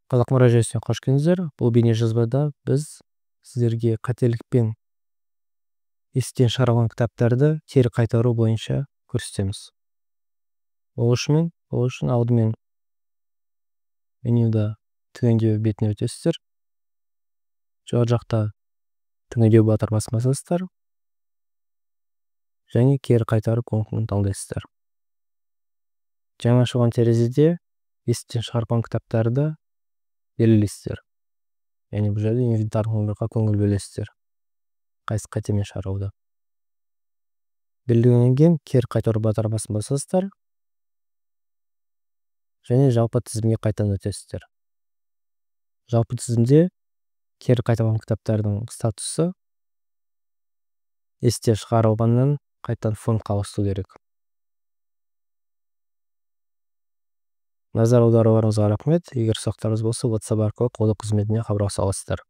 Қазақ мұра жүйесіне қош келдіңіздер. Бұл бейне жазбада біз сіздерге қателікпен естен шығарылған кітаптарды кері қайтару бойынша көрсетеміз. Ол үшін алдымен менюда түгендеу бетіне өтесіздер. Жоғары жақта түгендеу батырмасын басасыздар және кері қайтару пунктін таңдайсыздар. Жаңа ашылған терезеде естен шығарылған кітаптарды белгілейсіздер. Яғни бұл жерде инвентар номерға көңіл бөлесіздер. Қайсы қатемен шығарылды. Белгіленген кейін кері қайтару батырмасын басасыздар және жалпы тізімге қайтадан өтесіздер. Жалпы тізімде кері қайтарылған кітаптардың статусы естен шығарылғаннан қайтадан фондқа ауысу керек. Назар аударуларыңызға рахмет. Егер сұрақтарыңыз болса, WhatsApp арқылы қолдау қызметіне хабарласа аласыздар.